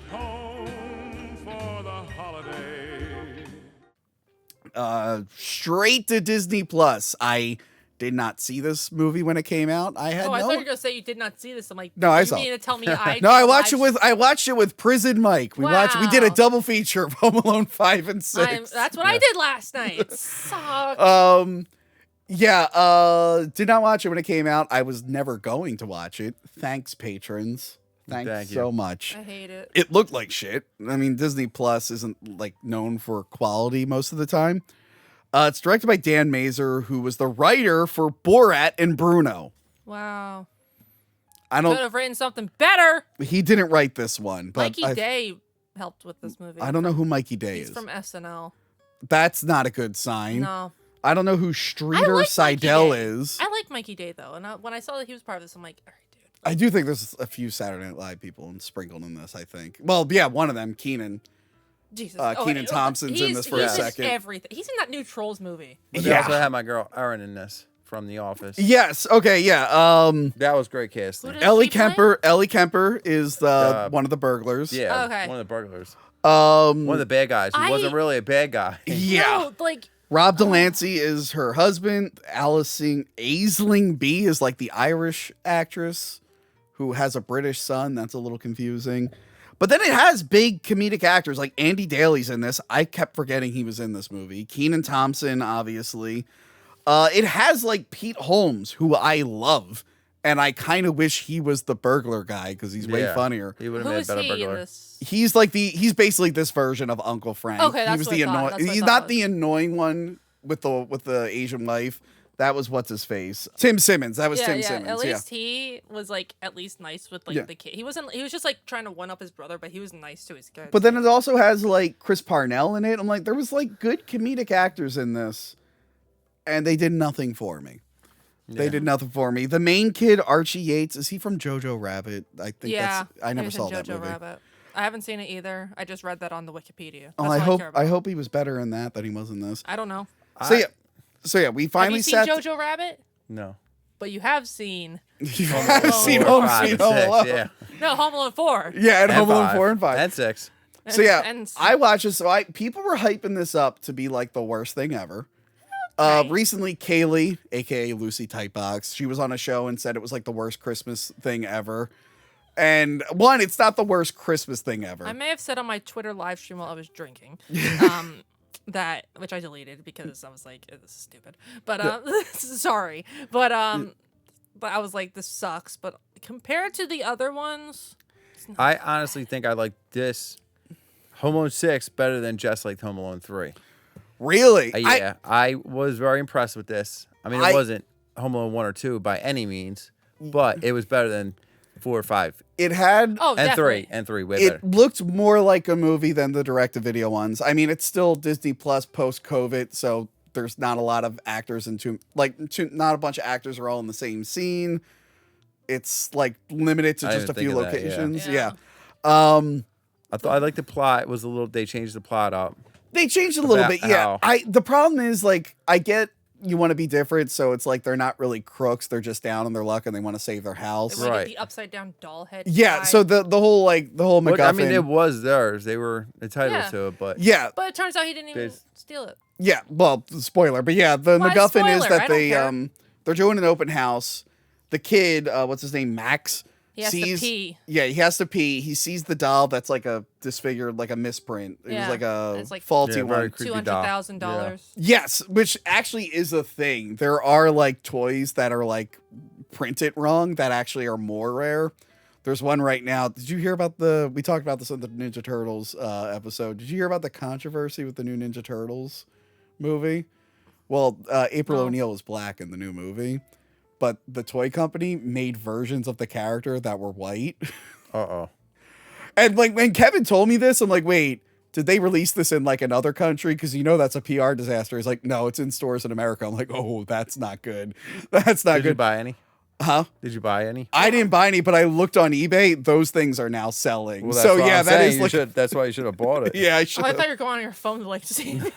back home for the holiday. Straight to Disney Plus. I did not see this movie when it came out. I thought you were gonna say you did not see this. I'm like, no, I you saw. mean to tell me I? No, I watched it with Prison Mike. We did a Wow. double feature of Home Alone 5 and 6. That's what I did last night. It sucked. Did not watch it when it came out. I was never going to watch it. Thanks, patrons. Thank you so much. I hate it. It looked like shit. I mean, Disney Plus isn't like known for quality most of the time. It's directed by Dan Mazer, who was the writer for Borat and Bruno. Wow. I Could have written something better. He didn't write this one, but Mikey Day helped with this movie. I don't know who Mikey Day is. He's from SNL. That's not a good sign. No. I don't know who Streeter Seidel is. I like Mikey Day though, and when I saw that he was part of this, I'm like, all right, dude. I do think there's a few Saturday Night Live people sprinkled in this. I think. Well, yeah, one of them, Keenan. Jesus. Kenan Thompson's in this for a second. He's everything. He's in that new Trolls movie. But they also had my girl Erin in this from The Office. Yes. Okay. Yeah. That was great casting. Ellie Kemper. Ellie Kemper is one of the burglars. Yeah. Okay. One of the burglars. One of the bad guys. He wasn't really a bad guy. Yeah. No, like Rob Delancey is her husband. Aisling B is like the Irish actress who has a British son. That's a little confusing. But then it has big comedic actors like Andy Daly's in this. I kept forgetting he was in this movie. Kenan Thompson, obviously. It has like Pete Holmes, who I love. And I kind of wish he was the burglar guy because he's way funnier. He would have made a better burglar. He's like he's basically this version of Uncle Frank. Okay, that's he was what I thought. He's not the annoying one with the Asian wife. That was what's his face? Tim Simmons. That was Tim Simmons. At least he was like nice with the kid. He was just like trying to one up his brother, but he was nice to his kids. But then it also has like Chris Parnell in it. I'm like, there was like good comedic actors in this, and they did nothing for me. They did nothing for me. The main kid, Archie Yates, is he from Jojo Rabbit? I think I never saw that movie. Rabbit. I haven't seen it either. I just read that on the Wikipedia. Oh, I hope he was better in that than he was in this. I don't know. So yeah, we finally have you seen Jojo Rabbit? No. But you have seen. You have seen Home Sweet Home Alone. Yeah. No, Home Alone 4. Yeah, and Home Alone 4 and 5. And 6. So yeah, I watched this. So people were hyping this up to be like the worst thing ever. Recently, Kaylee, aka Lucy Tightbox, she was on a show and said it was like the worst Christmas thing ever. And one, it's not the worst Christmas thing ever. I may have said on my Twitter live stream while I was drinking, that which I deleted because I was like, this is stupid. But sorry, but I was like, this sucks. But compared to the other ones, I honestly think I like this Home Alone 6 better than just like Home Alone 3. Really? Yeah, I was very impressed with this. I mean, it wasn't Home Alone 1 or 2 by any means, but it was better than 4 or 5. It had... Oh, and definitely. 3, way better. It looked more like a movie than the direct-to-video ones. I mean, it's still Disney Plus post-COVID, so there's not a lot of actors not a bunch of actors are all in the same scene. It's like limited to just a few locations. Yeah. I like the plot. Was a little. They changed the plot up. They changed it a little bit, yeah. The problem is, like, I get you want to be different, so it's like they're not really crooks. They're just down on their luck, and they want to save their house. They want to get the upside down doll head. Yeah, so the whole MacGuffin. I mean, it was theirs. They were entitled to it, but But it turns out he didn't even steal it. Yeah, well, spoiler, but yeah, the MacGuffin is that they're doing an open house. The kid, what's his name, Max. He has to pee. Yeah, he has to pee. He sees the doll that's like a disfigured, like a misprint. It was like a faulty one. $200,000. Yes, which actually is a thing. There are like toys that are like printed wrong that actually are more rare. There's one right now. Did you hear about we talked about this on the Ninja Turtles episode. Did you hear about the controversy with the new Ninja Turtles movie? Well, April O'Neil is black in the new movie. But the toy company made versions of the character that were white. And like when Kevin told me this, I'm like, wait, did they release this in like another country? Because that's a PR disaster. He's like, no, it's in stores in America. I'm like, oh, that's not good. That's not good. Did you buy any? Huh? Did you buy any? I didn't buy any, but I looked on eBay. Those things are now selling. Well, that's So what yeah, I'm that saying. is You like should, that's why you should have bought it. yeah, I Oh, should. I thought you were going on your phone to like see. Oh,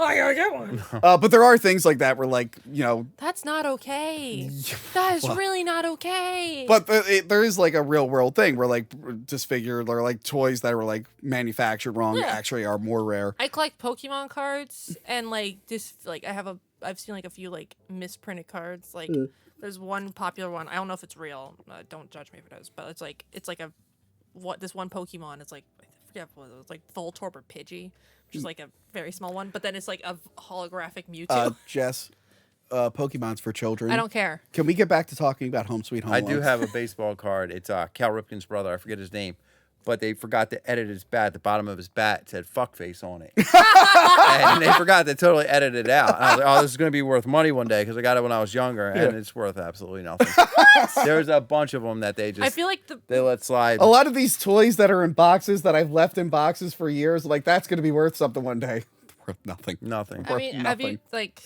I gotta get one. But there are things like that where like That's not okay. That is really not okay. but there is like a real world thing where like disfigured or like toys that were like manufactured wrong Yeah. actually are more rare. I collect Pokemon cards and like just like I've seen like a few like misprinted cards. Like there's one popular one. I don't know if it's real. Don't judge me if it is, but it's like this one Pokemon. It's like I forget what it was, like Voltorb or Pidgey, which is like a very small one. But then it's like a holographic Mewtwo. Jess, Pokemon's for children. I don't care. Can we get back to talking about Home Sweet Home? I do Alone? have a baseball card. It's Cal Ripken's brother. I forget his name. But they forgot to edit his bat. The bottom of his bat said fuckface on it. And they forgot to totally edit it out. And I was like, oh, this is going to be worth money one day because I got it when I was younger. And it's worth absolutely nothing. There's a bunch of them that they just I feel like they let slide. A lot of these toys that are in boxes that I've left in boxes for years, like that's going to be worth something one day. Worth nothing. Nothing. I mean, have you nothing. like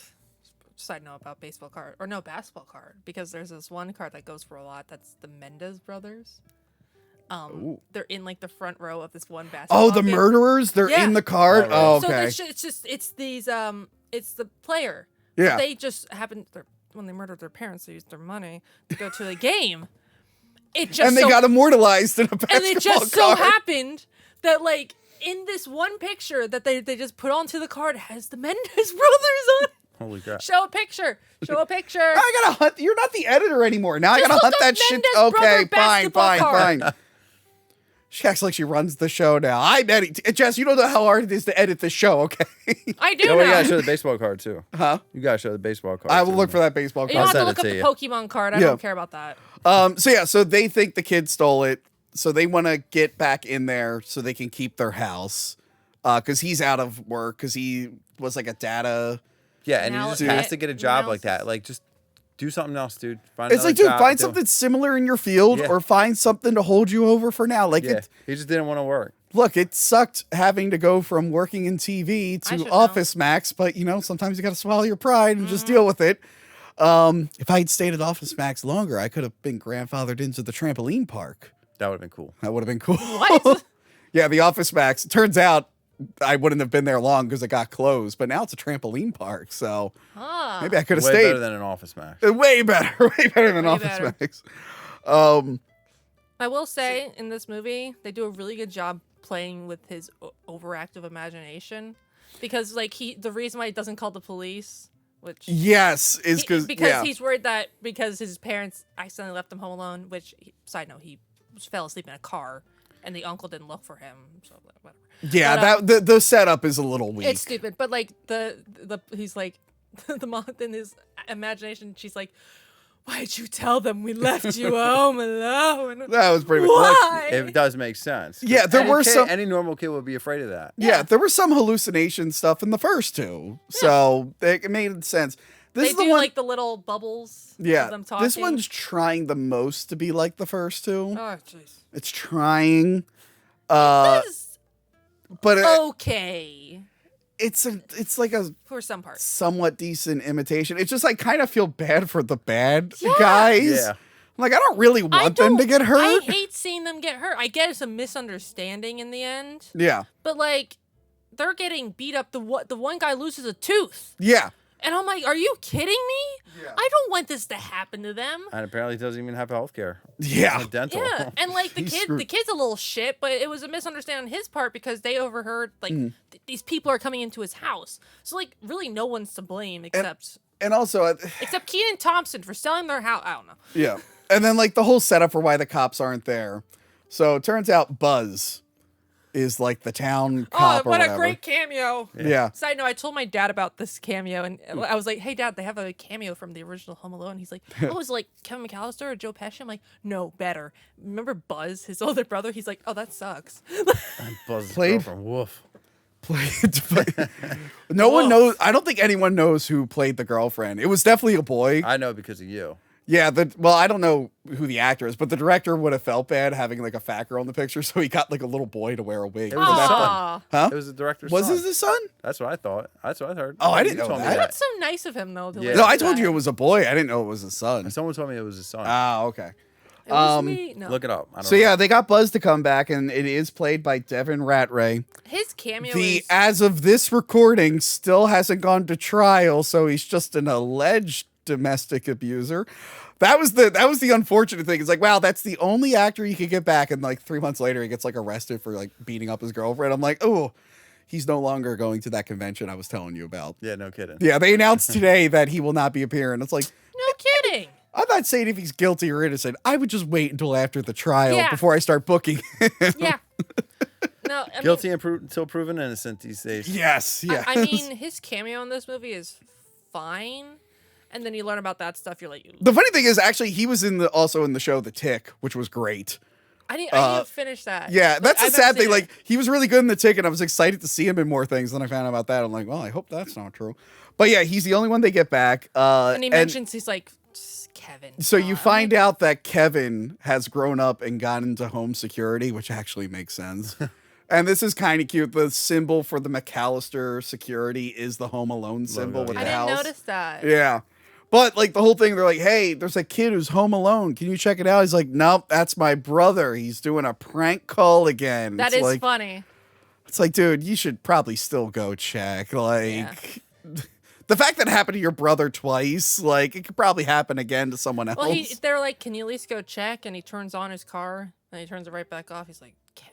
side note about basketball card because there's this one card that goes for a lot. That's the Mendez brothers. They're in like the front row of this one basketball. Oh, the game. murderers? They're Yeah. in the card? Oh, Oh, So okay. it's these it's the player. Yeah. They just happened when they murdered their parents, they used their money to go to the game. It just And they got immortalized in a basketball and it just so card. happened that like in this one picture that they just put onto the card has the Mendez brothers on it. Holy crap. Show a picture. Show a picture. I gotta hunt. You're not the editor anymore. Now I Just gotta hunt look that up shit. Mendez Okay, brother fine, basketball fine, card. fine. She acts like she runs the show now. I'm editing. Jess, you don't know how hard it is to edit the show, okay? I do Oh, know. you gotta show the baseball card too. Huh? You gotta show the baseball card. I will too. look for that baseball You don't card. have to send look it up to the you. Pokemon card. I Yeah. don't care about that. So they think the kid stole it. So they want to get back in there so they can keep their house. Because he's out of work. Because he was like a data. Yeah, and he Now- just Yeah. has to get a job like that. Like, just do something else, dude. Find It's another like, dude, job find to do. something similar in your field, Yeah. or find something to hold you over for now. Like, Yeah, he just didn't want to work. look, it sucked having to go from working in TV I to should Office Max, but sometimes you got to swallow your pride and just deal with it. If I had stayed at Office Max longer, I could have been grandfathered into the trampoline park. That would have been cool. That would have been cool. What? Yeah, the Office Max. Turns out I wouldn't have been there long because it got closed, but now it's a trampoline park, so Ah. maybe I could have Way stayed. better than an Office Max. Way better, way better than Way Office better. Max. I will say in this movie they do a really good job playing with his overactive imagination because like the reason why he doesn't call the police, which Yes, is because he's worried that because his parents accidentally left him home alone. Which side note, he fell asleep in a car and the uncle didn't look for him. So whatever. yeah, But, the setup is a little weak. It's stupid, but like the he's like the mom in his imagination. She's like, "Why'd you tell them we left you home alone?" That was pretty much. Why? It does make sense. Yeah, there Any were kid- some- Any normal kid would be afraid of that. Yeah, there was some hallucination stuff in the first two, so it made sense. This They is the do one. like the little bubbles. Yeah, of them talking. this one's trying the most to be like the first two. Oh jeez. It's trying, That's but okay it's like a for some parts. somewhat decent imitation. It's just like kind of feel bad for the bad Yeah. guys. Yeah. Like I don't really want them to get I hurt. hate seeing them get hurt. I get it's a misunderstanding in the end, Yeah, but like they're getting beat up. The one guy loses a tooth, yeah. and I'm like, are you kidding me? Yeah. I don't want this to happen to them. And apparently he doesn't even have health care. Yeah. Dental. Yeah, and like the He's kid, screwed. the kid's a little shit, but it was a misunderstanding on his part because they overheard like these people are coming into his house. So like, really, no one's to blame except And also, except Keenan Thompson for selling their house. I don't know. yeah. And then like the whole setup for why the cops aren't there. So it turns out Buzz is like the town Oh, cop or what a whatever. great cameo! Yeah. Side note: I told my dad about this cameo, and I was like, "Hey, Dad, they have a cameo from the original Home Alone." He's like, "Oh, is it like Kevin McCallister or Joe Pesci?" I'm like, "No, better. Remember Buzz, his older brother? He's like, oh, that sucks." Buzz's Played- girlfriend. Woof. No one knows. I don't think anyone knows who played the girlfriend. It was definitely a boy. I know because of you. Yeah, well, I don't know who the actor is, but the director would have felt bad having like a fat girl in the picture, so he got like a little boy to wear a wig. It was his That- son. Aw. Huh? It was the director's Was son. this his son? That's what I thought. That's what I heard. Oh, I didn't You know told me that. That's so nice of him, though. To Yeah. listen No, I to told that. you it was a boy. I didn't know it was his son. Someone told me it was his son. Ah, okay. It was me. No. Look it up. I don't So know. yeah, they got Buzz to come back, and it is played by Devin Ratray. His cameo The is. as of this recording still hasn't gone to trial, so he's just an alleged domestic abuser. That was the unfortunate thing. It's like, wow, that's the only actor you could get back, and like 3 months later, he gets like arrested for like beating up his girlfriend. I'm like, oh, he's no longer going to that convention I was telling you about. Yeah, no kidding. Yeah, they announced today that he will not be appearing. It's like, No kidding. I'm not saying if he's guilty or innocent. I would just wait until after the trial Yeah. before I start booking. Yeah. No, I Guilty mean, until proven innocent these days. Yes, yes. I mean, his cameo in this movie is fine, and then you learn about that stuff. You're like, The funny thing is, actually, he was also in the show The Tick, which was great. I didn't finish that. Yeah, Like, that's the I've sad never thing. seen Like, it. he was really good in The Tick, and I was excited to see him in more things. Then I found out about that. I'm like, well, I hope that's not true. But yeah, he's the only one they get back. And he mentions he's like, Kevin. So you find out that Kevin has grown up and got into home security, which actually makes sense. And this is kind of cute. The symbol for the McCallister security is the Home Alone symbol Logo, with I the didn't house. notice that. Yeah. But like the whole thing, they're like, hey, there's a kid who's home alone. Can you check it out? He's like, nope, that's my brother. He's doing a prank call again. That It's is like, funny. It's like, dude, you should probably still go check. Like, Yeah. the fact that it happened to your brother twice, like, it could probably happen again to someone else. Well, they're like, can you at least go check? And he turns on his car, and he turns it right back off. He's like, Kevin.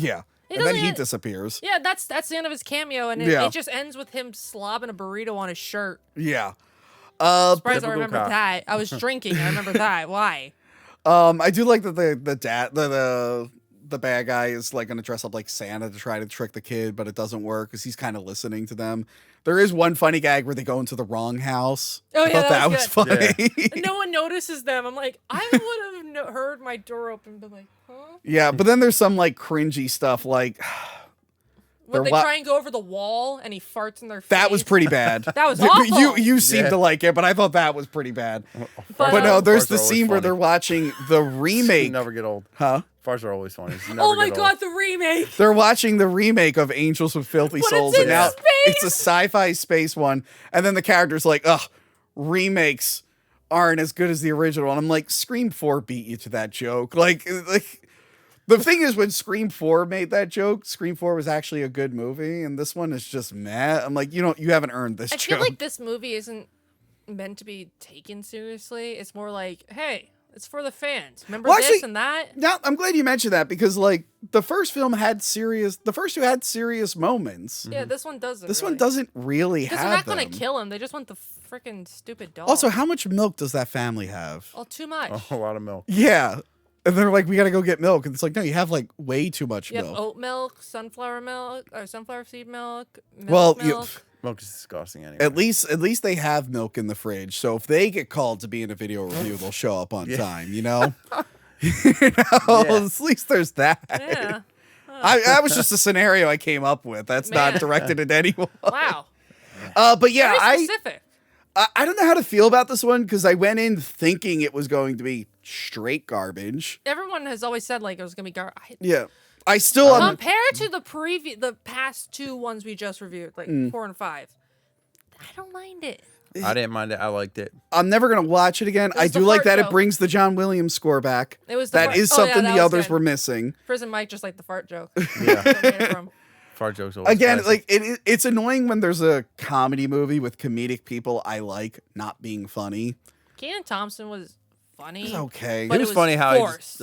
Yeah. He And then doesn't he even- disappears. Yeah, that's the end of his cameo, and Yeah. it just ends with him slobbing a burrito on his shirt. Yeah. Surprised I Typical remember cop. that. I was drinking. I remember that. Why? I do like that the bad guy is like going to dress up like Santa to try to trick the kid, but it doesn't work because he's kind of listening to them. There is one funny gag where they go into the wrong house. Oh, I yeah, thought that was was funny. And no one notices them. I'm like, I would have heard my door open, but like, huh? Yeah, but then there's some like cringy stuff like When they wa- try and go over the wall, and he farts in their face. that was pretty bad. That was awful. You seem Yeah. to like it, but I thought that was pretty bad. But, But no, um, there's Farts the are always scene where funny. they're watching the remake. Never get old. Huh? Farts are always funny. Never Oh my get god, old. the remake. They're watching the remake of Angels with Filthy But it's Souls, in and now space! it's a sci-fi space one. And then the character's like, "Ugh, remakes aren't as good as the original." And I'm like, "Scream 4 beat you to that joke." Like the thing is, when Scream 4 made that joke, Scream 4 was actually a good movie, and this one is just meh. I'm like, you haven't earned this I joke. feel like this movie isn't meant to be taken seriously. It's more like, hey, it's for the fans. Remember Well, this actually, and that? Now, I'm glad you mentioned that because like the first two had serious moments. Yeah, this one doesn't. This really. one doesn't really Because have they're not gonna them. kill him. They just want the freaking stupid dog. Also, how much milk does that family have? oh, too much. A lot of milk. Yeah. And they're like, we gotta go get milk. And it's like, no, you have like way too much You have milk. oat milk, sunflower milk, or sunflower seed milk. Well, milk. Milk is disgusting anyway. At least they have milk in the fridge. So if they get called to be in a video review, they'll show up on time, you know? At least there's that. Yeah. That was just a scenario I came up with. That's not Man. directed at anyone. Wow. But yeah, Very specific. I don't know how to feel about this one because I went in thinking it was going to be straight garbage. Everyone has always said like it was gonna be Yeah. I still compared to the past two ones we just reviewed, like Mm. 4 and 5. I don't mind it. I didn't mind it. I liked it. I'm never gonna watch it again. was I the do like fart that it joke. brings the John Williams score back. It was the That fart- is oh, yeah, something that the was others good. were missing. Prison Mike just like the fart joke. Yeah. That's where I made it from. Fart jokes always Again, classic. like it's annoying when there's a comedy movie with comedic people I like not being funny. Kenan Thompson was funny. It's okay. But It was funny how forced.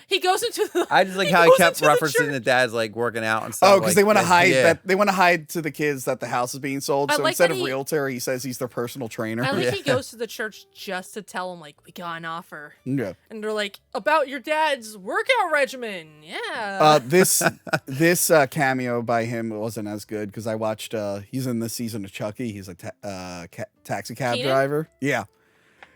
He goes into the. I just like how he goes kept into the referencing the church. dad's like working out and stuff. Oh, because like they want to that. hide Yeah. that they want to hide to the kids that the house is being sold. I So like instead that of he- realtor, he says he's their personal trainer. I like Yeah. he goes to the church just to tell him like we got an offer, Yeah. and they're like about your dad's workout regimen. Yeah. This cameo by him wasn't as good because I watched. He's in this season of Chucky. He's a taxi cab Keenan? driver. Yeah,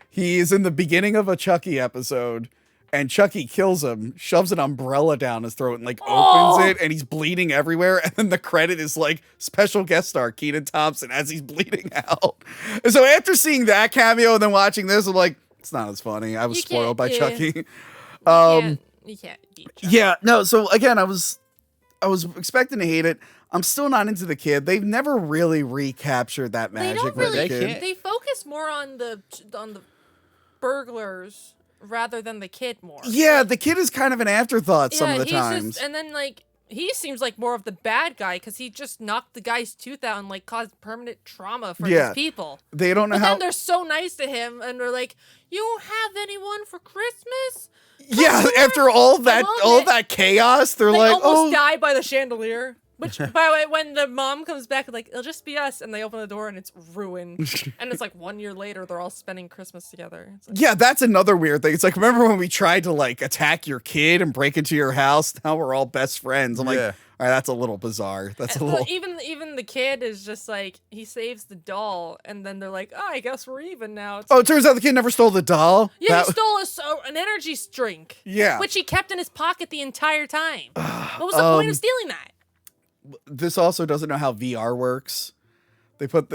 he is in the beginning of a Chucky episode, and Chucky kills him, shoves an umbrella down his throat, and like opens it, and he's bleeding everywhere. And then the credit is like special guest star Kenan Thompson as he's bleeding out. And so after seeing that cameo and then watching this, I'm like, It's not as funny. I was You spoiled by can't- yeah. Chucky. You can't beat Chucky. Yeah, no. So again, I was expecting to hate it. I'm still not into the kid. They've never really recaptured that They magic don't with really. the kid. can't. They focus more on the burglars rather than the kid more. Yeah, the kid is kind of an afterthought some of the he's times. and then like he seems like more of the bad guy because he just knocked the guy's tooth out and like caused permanent trauma for Yeah. these people. They don't know But how. then they're so nice to him and they're like, "You don't have anyone for Christmas?" Yeah, after all that, love it. that chaos, they're They like, almost oh, die by the chandelier. Which, by the way, when the mom comes back, like, it'll just be us, and they open the door and it's ruined. And it's like 1 year later, they're all spending Christmas together. It's like, yeah, that's another weird thing. It's like, remember when we tried to like attack your kid and break into your house? Now we're all best friends. I'm like, Yeah. all right, that's a little bizarre. That's a well, little. even the kid is just like he saves the doll, and then they're like, "Oh, I guess we're even now." It's Oh, it turns out the kid never stole the doll. yeah, That- he stole an energy drink. Yeah. which he kept in his pocket the entire time. What was the point of stealing that? This also doesn't know how VR works.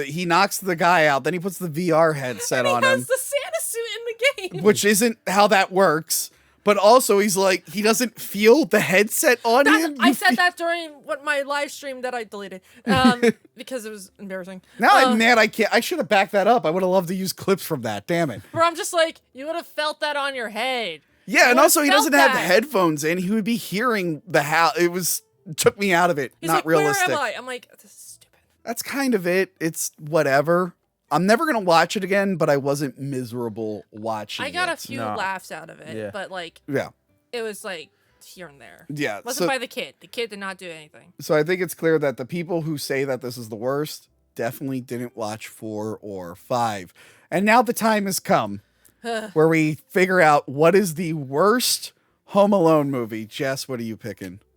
He knocks the guy out, then he puts the VR headset He on has him, the Santa suit in the game. which isn't how that works. But also, he's like, he doesn't feel the headset on him. I You said fe- that during my live stream that I deleted because it was embarrassing. Now I'm mad. I can't. I should have backed that up. I would have loved to use clips from that. Damn it. Where I'm just like, you would have felt that on your head. Yeah, and would've also he felt doesn't have the that. headphones in. He would be hearing the how. Took me out of it. He's Not like, realistic. where am I? I'm like, this is stupid. That's kind of it. It's whatever. I'm never gonna watch it again, but I wasn't miserable watching it. I got a few No. laughs out of it, Yeah. but like, Yeah. it was like here and there. Yeah. Wasn't by the kid. The kid did not do anything. So I think it's clear that the people who say that this is the worst definitely didn't watch 4 or 5. And now the time has come where we figure out what is the worst Home Alone movie. Jess, what are you picking?